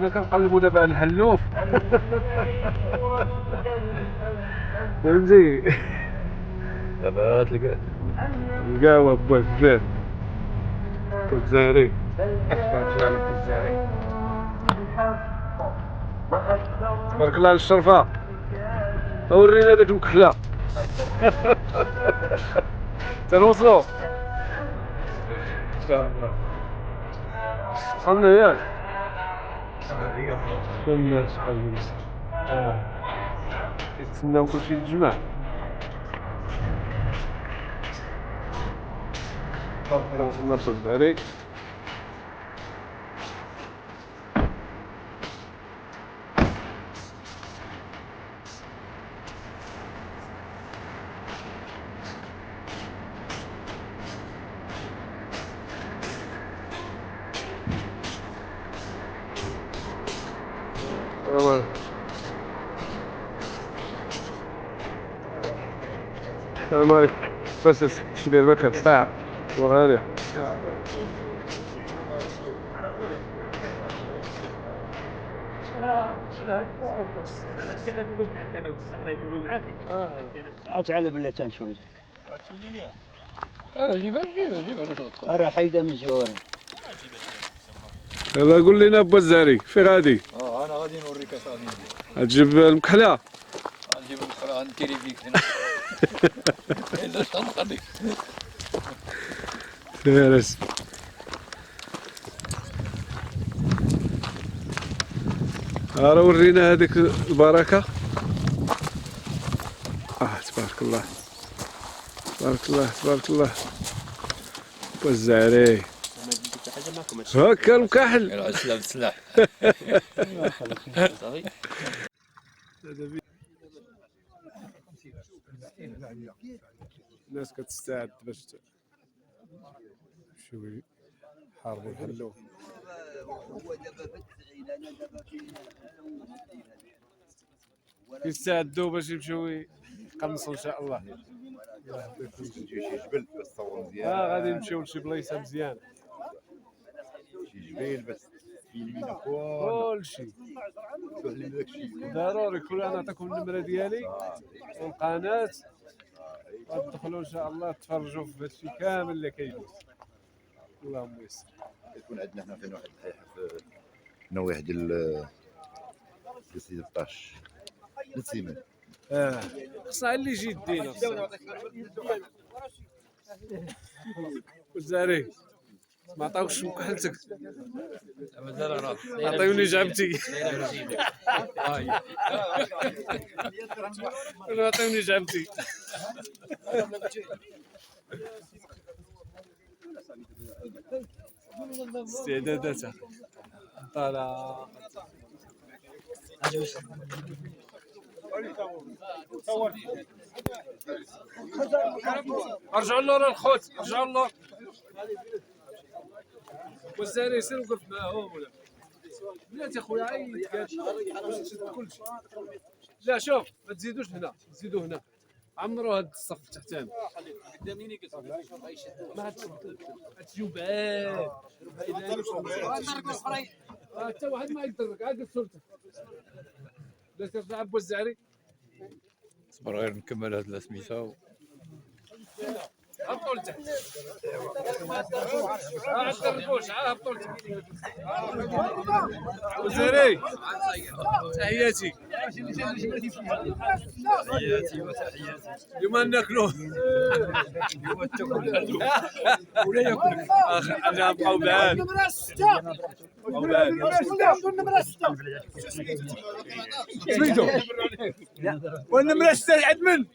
كنا كنقلبوا دابا على الحلوف. فهمتي؟ دابا تلقى القهوة بوزاز الجزائري. طلع لك الجزائري. تبارك الله على الشرفة. ورينا داك المكحلة. تنوصلو. ان شاء الله. وصلنا ياك. شنو الناس شحال من الناس. يتسناو كلشي يتجمع. وصلنا الجزائري. السلام عليكم. بس شبيه البكر ساعة وغالية. تعال بالله تنشوف. جيبها راه حيدة من جواري. دابا قول لنا با الزهري فين غادي؟ انا غادي نوريك اصاحبي. غتجيب المكحلة؟ غنجيب المخرى غنديري فيك هنا. الا تنخليك. فارس. راه ورينا هذيك البركة. تبارك الله تبارك الله تبارك الله. با الزهري هاكا المكحل. يلاه سلاح بسلاح. صافي. الناس كتستعد باش شوفي حاربوا الحلوف. كيستعدوا باش يمشيو يقمصوا ان شاء الله. شي جبل بس تصور مزيان. غادي نمشيو لشي بلايصه مزيانه. شي جبيل بس يمينا كلشي كلشي داكشي. ضروري. انا نعطيكم النمره ديالي والقناه. غتدخلوا ان شاء الله تفرجوا في هادشي كامل اللي كيدوز. اللهم يسر. كيكون عندنا هنا فين واحد الحيحه في نواحي ديال 16 نسيمان. خصها اللي يجي يدينا. الزهري ما عطاوكش مكحلتك. مازال راه عطيوني جعبتي. عطيوني جعبتي. استعداداتها طالع. ارجعوا لورا الخوت. ارجعوا لورا. والزهري يصير وقف معاهم ولا بلاتي خويا عيط باش تشد كلشي. لا شوف ما تزيدوش هنا. تزيدوا هنا. عمروا هاد الصف تحتاني. ما تجيو بعاد. حتى واحد ما يقدرك. عاد صورتك. لا ترجع بو الزهري. صبر غير نكمل هاد السميتو. هبطوا لتحت. عالدربوش هبطوا لتحت. وزهري تحياتي. تحياتي وتحياتي. اليوم ناكلوه. اليوم تاكل ولا ياكل. انا نبقاو بعاد. النمرة 6 النمرة 6 سميتو والنمرة 6 عند من؟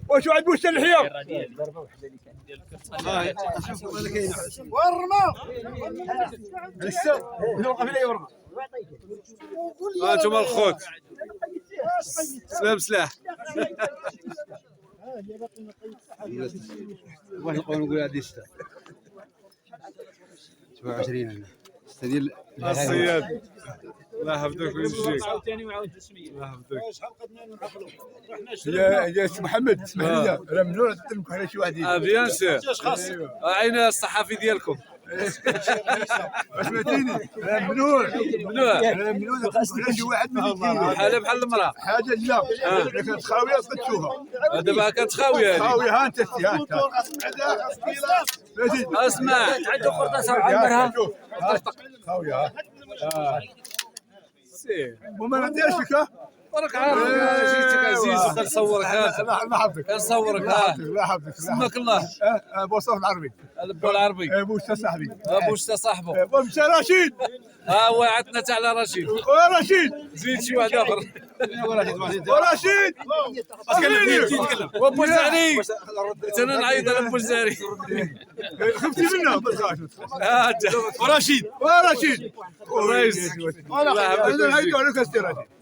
واش عند بوش الحياه؟ والرمى لسه نوقف لي ورمى. انتم الخوت. سلام سلاح. واش نقول هذه 6 27 انا 6 ديال الصياد. الله يحفظك ويجزيك. الله يحفظك. يا سي محمد اسمح لي راه ممنوع تتركوا على شي واحد. بيان سور. عين الصحفي ديالكم. سمعتيني منوع شي واحد من بحال المراه حاجه لا كانت خاويه تشوفها دابا كانت خاويه هذه خاويه ها انت اسمع عنده قرطاسه وعمرها خاويه سير وما نديرش لك راك عارف جيتك عزيز كنصورك هذا لا حفظك كنصورك لا حفظك سماك الله ابو صوت العربي البو العربي ابو صاحبي ابو شتا صاحبه ابو مشى رشيد ها هو عطنا تاع على رشيد ورشيد زيد شي واحد اخر ورشيد وابو الزهري انا نعيط على ابو الزهري خفتي منه ما تخافش ورشيد الرئيس الله يحفظك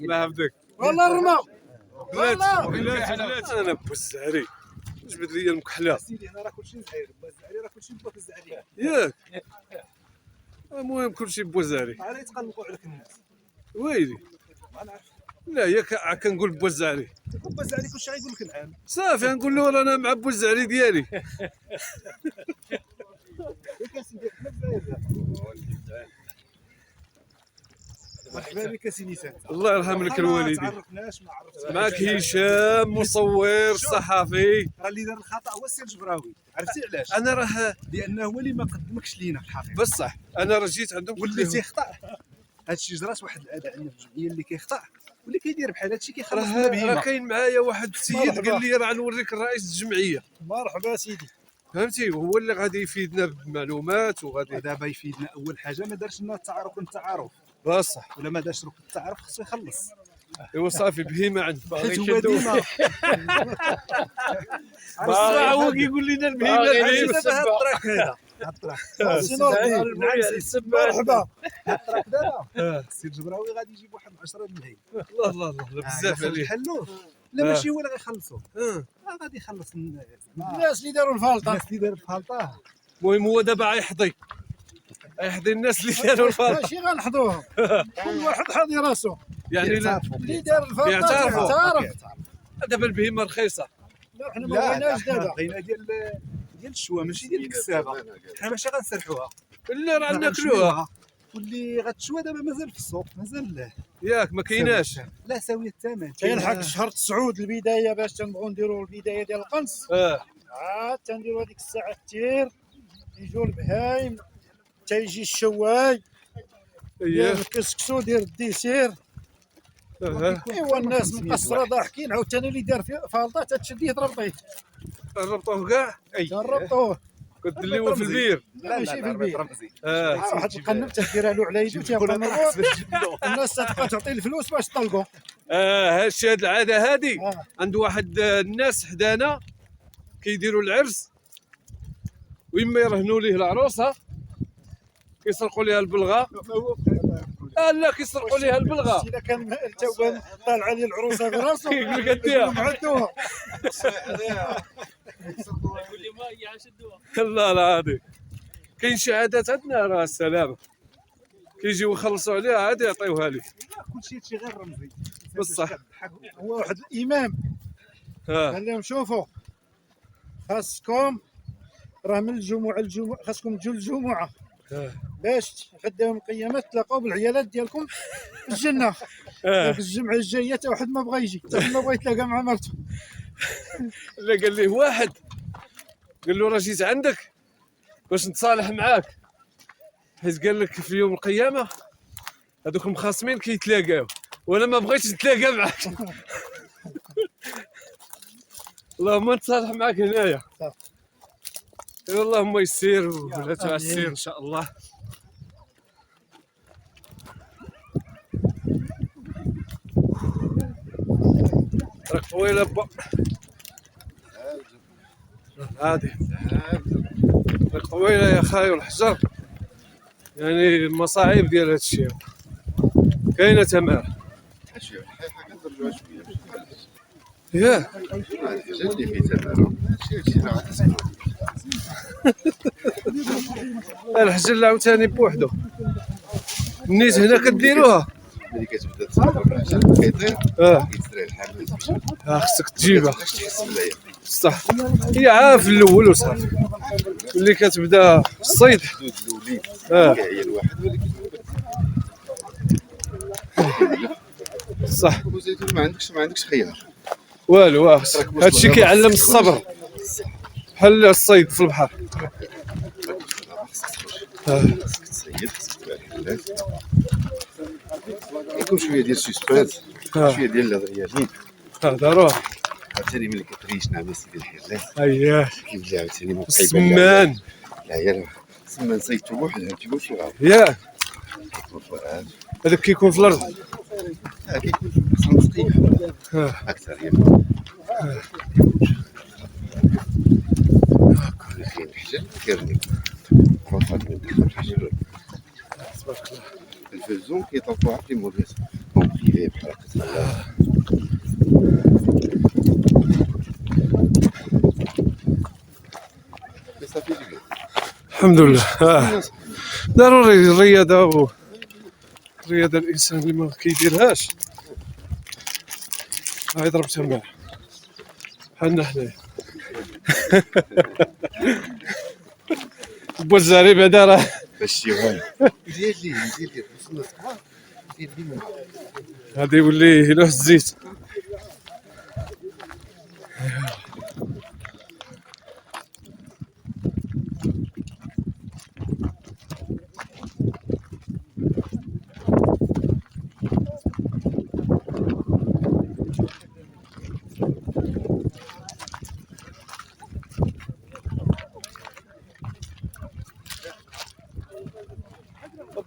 الله يحفظك والله رمى بلاتي انا ابو الزهري جبد لي المكحله سيدي انا راه كلشي زعير الزعري راه كلشي بوك الزعري ياك المهم كلشي بو الزهري على يتقلقوا عليك الناس ويلي لا ياك كنقول بو الزهري بو الزعري كلشي غيقول لك نعم صافي نقول له رانا مع بو الزهري ديالي مرحبا بك سي نيسان الله يرحم لك الوالدين تعرفناش ما عرفتش معك هشام مصور صحفي راه اللي دار الخطا هو السي الجبراوي عرفتي علاش انا راه لانه هو اللي ما قدمكش لينا في الحقيقه بصح انا راه جيت عندهم واللي تيخطا هادشي جرات واحد الاداء عندنا في الجمعيه اللي كيخطا واللي كيدير بحال هادشي كيخلص راه بهيمه كاين معايا واحد السيد مرحبا. قال لي راه نوريك الرئيس الجمعيه مرحبا سيدي فهمتي هو اللي غادي يفيدنا بالمعلومات وغادي دابا يفيدنا اول حاجه ما دارش لنا التعارف والتعارف بصح ولا ما دارش روك التعارف خصو يخلص ايوا صافي بهيمه عندك حيت هو ديما بصح هو كيقول لنا البهيمه دابا هاد الطريق هذا هاد الطريق سي نور الدين نعم سي مرحبا هاد الطريق دابا السي الجبراوي غادي يجيب واحد 10 الهي الله الله الله بزاف عليه حلوه لا ماشي هو اللي غيخلصوه غادي يخلص الناس اللي داروا الفالطه الناس اللي داروا الفالطه المهم هو دابا غيحظي الناس اللي داروا الفرق ماشي غنحضوهم كل واحد حاضي راسو يعني لا اللي دار الفالطه يعترفوا. يعترف دابا البهيمه رخيصه لا حنا ما بغيناش دابا بغينا ديال الشوا ماشي ديال الكسابه حنا ماشي غنسرحوها لا راه ناكلوها واللي غتشوى دابا مازال في السوق مازال ياك ما كايناش لا ساويه الثمن كاين حق شهر 9 البدايه باش تنبغوا نديروا البدايه ديال القنص عاد تنديروا هذيك الساعه كثير يجوا البهايم تيجي الشواي ديال اييه الكسكسو ديال الديسير ايوا الناس مقصره ضاحكين عاوتاني اللي دار فالطه تتشد يضرب طيح ربطوه كاع جربتوه كنت اللي هو في البير لا ماشي في البيت واحد القنب تديرها له على يدو تيبقى مربوط الناس تبقى تعطي الفلوس باش تطلقوا هادشي هاد العاده هادي آه. عند واحد الناس حدانا كيديروا العرس ويما يرهنوا ليه العروسه كيسرقوا ليها البلغه لا كيسرقوا ليها البلغه اذا كان التوبه طالعه لي العروسه براسو كيقول لك اديها معدوها الله العظيم كاين شي عادات عندنا راه السلامه كيجيو يخلصوا عليها عاد يعطيوها لك كلشي هادشي غير رمزي بصح هو واحد الامام قال لهم شوفوا خاصكم راه من الجمعه خاصكم تجوا الجمعه باش غدا القيامه تلاقاو بالعيالات ديالكم في الجنه في الجمعه الجايه حتى واحد ما بغى يجي حتى واحد ما بغى يتلاقى مع مرته لا قال ليه واحد قال له راه جيت عندك باش نتصالح معاك حيت قال لك في يوم القيامه هذوك المخاصمين كيتلاقاو وانا ما بغيتش نتلاقى معاك اللهم نتصالح معاك هنايا اللهم يسير ولا تعسير ان شاء الله راك طويله با هادي راك طويله يا خاي والحجر يعني المصاعب ديال هاد الشيء كاينه تمام ياه جاتني في تمام الحجر عاوتاني بوحدو النيت هنا كديروها ملي كتبدا تصرف عشان كيطير كيتسرع الحمل خصك تجيبها تحس بالعيا بصح هي عا في الاول وصافي ملي كتبدا الصيد هي الواحد ولكن صح وزيتون ما عندكش خيار. والو. هادشي كيعلم الصبر بحال الصيد في البحر. خاصك تصيد، خاصك تبيع الحلات، يكون شويه ديال سسبانس، شويه ديال الهضرياجين. ضروري. عاوتاني ملي كتريش نعم سيدي الحلات اييه كيولي عاوتاني موقع السمان. العيال السمان صيدتو بوحدها كيقول شي غاب ياك كيكون في الغاب. هذاك كيكون في الارض. كيكون في البلاصه المسقيه اكثر يما كاين الحجر كيرني فوق من داخل الحجر. الفلزون كيطلقوها في موريس بومبليفي بحال هكا. صافي جبنا الحمد لله. ضروري الرياضه الرياضه الانسان اللي ما كيديرهاش يضرب تمام بحالنا حنايا. بوزاري بعدا راه باش يوهان ديال ديال وصلنا الصباح ديال ديما غادي يولي يلوح الزيت.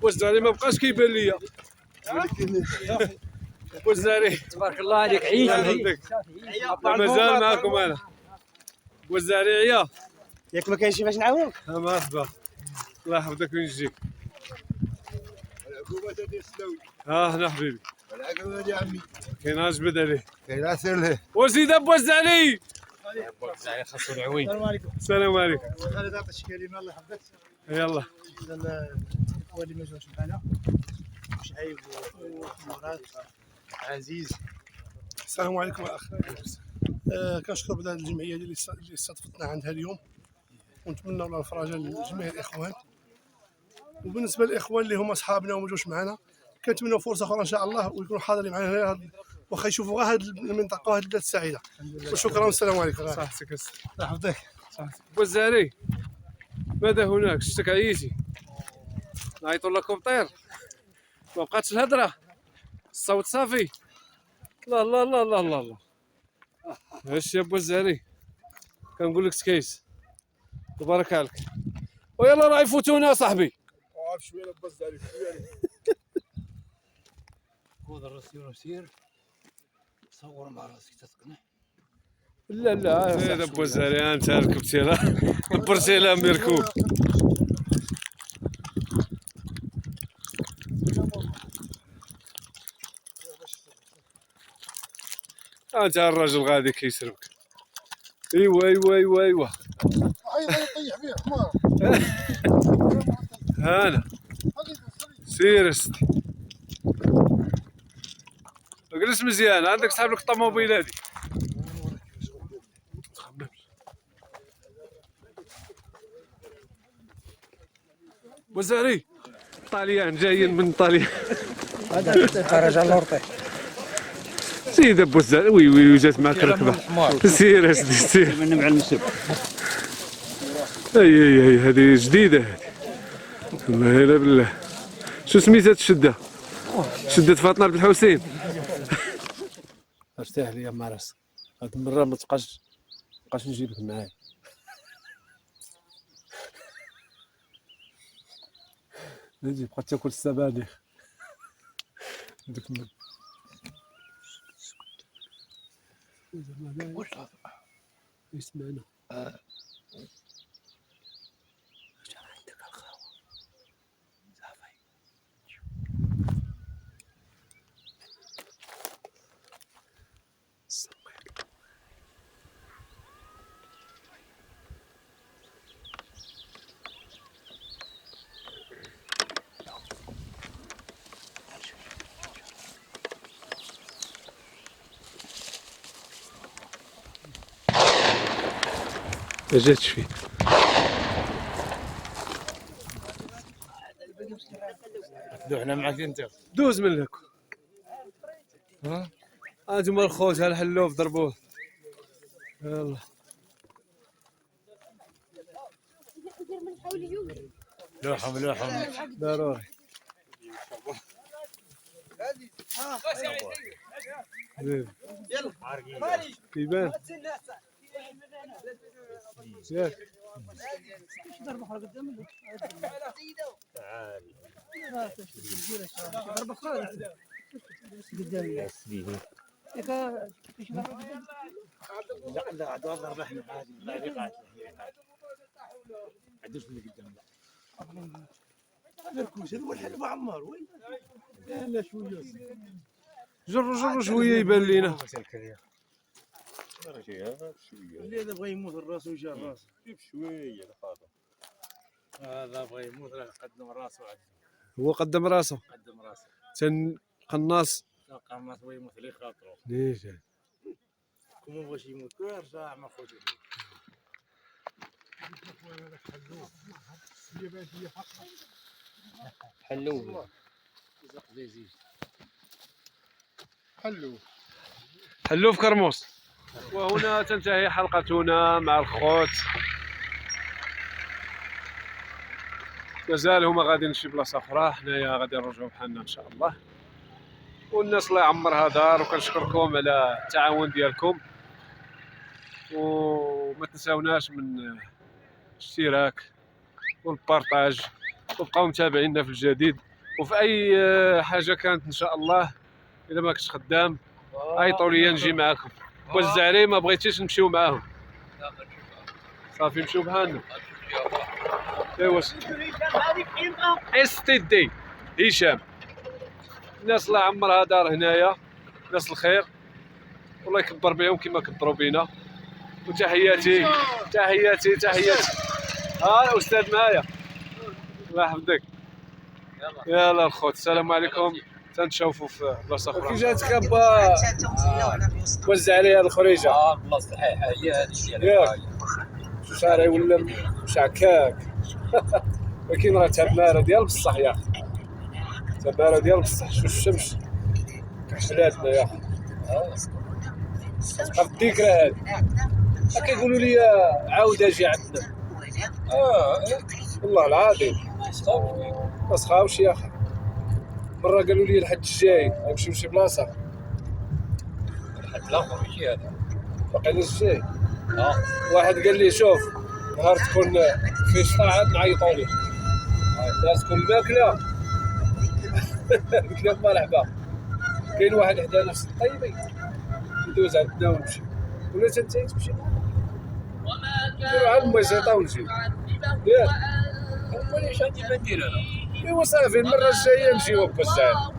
بوزاري ما بقاش كيبان ليا. بوزاري تبارك الله عليك عيش. مازال معكم انا. بوزاري عيا ياك ما كاينش فاش نعاونك. مرحبا الله يحفظك ويجزيك. العقوبه ديال السلاوي هنا حبيبي العقوبه ديال عمي كاين اجبد عليه. كاين عسير له وزيد بوزاري. بوزاري خاصو العوين. السلام عليكم. السلام عليكم. خالد عطى شي كلمه الله يحفظك. يلا هو اللي ما جاوش معنا شعيب ومراد عزيز. السلام عليكم الاخ. كنشكر بدا الجمعيه اللي استضفتنا عندها اليوم ونتمنى الله الفرجه لجميع الاخوان. وبالنسبه للاخوان اللي هما اصحابنا وما جاوش معنا كنتمنوا فرصه اخرى ان شاء الله ويكونوا حاضرين معنا هنا واخا يشوفوا غير هذه المنطقه وهذه البلاد السعيده. وشكرا والسلام عليكم. صحتك الله يحفظك. بوزاري ماذا هناك؟ شتك عييتي نعيطوا لكم طير ما بقاتش الهضره الصوت صافي. لا لا لا لا لا لا هاش يا بوزاري كنقول لك تكيس تبارك عليك. ويلا راه يفوتونا صاحبي. عارف شويه بوزاري خذ الرسير سير صور مع راسك تسكنه. لا لا زيد بوزاري انت ركبتي راه كبرتي على مركوب. انت الراجل غادي كيسربك. ايوا ايوا ايوا ايوا يطيح فيه حمار. هانا سير استي اجلس مزيان عندك صاحب لك الطوموبيل هادي. بوزاري طاليان جايين من طاليان. هذا خرج على الورطي. سيد بوزاري وي وي جات معك ركبه. سير اسدي سير من مع المسب. اي هذه جديده هذه والله لا بالله. شو سميت هاد الشده؟ شده فاطمه بن الحسين. ارتاح لي مع راسك هاد المره ما تبقاش نجيبك معايا. نجي بقى تاكل السبانخ دوك يسمعنا. ما جاتش فيه. احنا معك انت. دوز من لك. ها هانتوما الخوت ها الحلوف ضربوه. يلا لوحهم ضروري. كيبان ياك لا ضرب احنا عادي عدوش اللي قدام هذا الكوش هذا هو الحلم عمار وين لا شويه جرو شويه يبان لينا. اللي هذا بغى يموت الراس وجا الراس شويه هذا بغى يموت راه قدم راسه وعد هو قدم راسه قدم راسه تن قناص قام بغى يموت لي خاطره ليش كون بغاش يموت كل ساعه ما خوتو حلو حلو في كرموس. وهنا تنتهي حلقتنا مع الخوت. مازال هما غاديين لشي بلاصه اخرى، حنايا غادي نرجعو بحالنا ان شاء الله. والناس الله يعمرها دار، وكنشكركم على التعاون ديالكم، وما تنساوناش من الاشتراك والبارطاج، وبقاو متابعينا في الجديد. وفي اي حاجه كانت ان شاء الله الا ما كنتش خدام عيطوا لي نجي معاكم. والزعري ما بغيتيش نمشيو معاهم صافي نمشيو بحالنا. ايوا اس تي دي هشام، الناس الله يعمرها دار هنايا، ناس الخير، والله يكبر بهم كما كبروا بينا. وتحياتي ها الاستاذ معايا الله يحفظك. يلا الخوت السلام عليكم، تنشوفوا في بلاصه اخرى. كي جاتك با وزع عليها الخريجه. والله صحيحه هي هذه ياك شارعي ولا شعكاك ولكن راه تماره ديال بصح يا اخي، تماره ديال بصح. شوف الشمس كحلاتنا يا اخي، تبقى في الذكرى هادي. كيقولوا لي عاود اجي عندنا. والله العظيم ما سخاوش يا اخي. مره قالوا لي الحد الجاي غنمشيو لشي بلاصه. الحد الاخر ماشي هذا باقي الجاي. واحد قال لي شوف نهار تكون في شطاعات نعيطوا لك، نهار تكون الماكله قلت لهم مرحبا. كاين واحد حدانا في الطيبي ندوز عندنا ونمشي، ولا انت تمشي نديرو عاد الميزيطه ونجيو ياك. وليش غادي ما ندير انا ايوا صافي المره الجايه نجيو هكا الساعه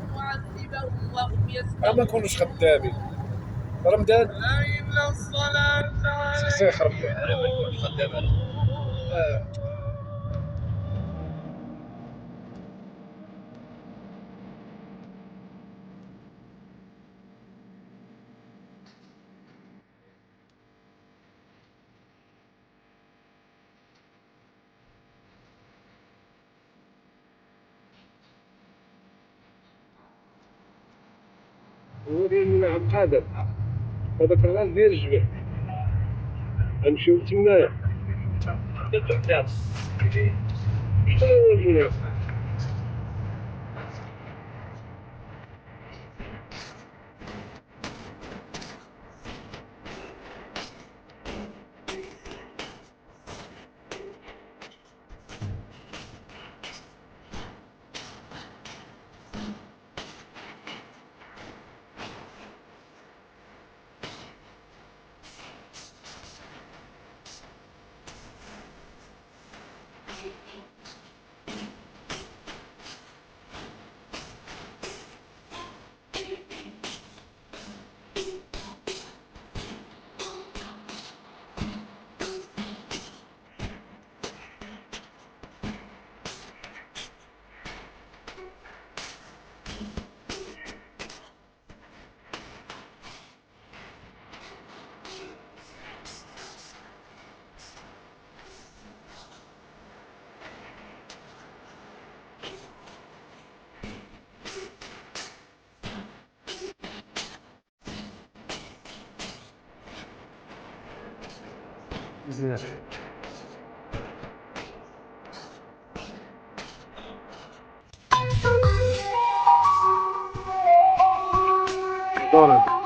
ما نكونوش خدامين. رمضان سيخ ربي خدام انا هو ديال نلعب قادر، هذاك الراس ديال الجبل غنمشيو تمايا. مزيان. دوري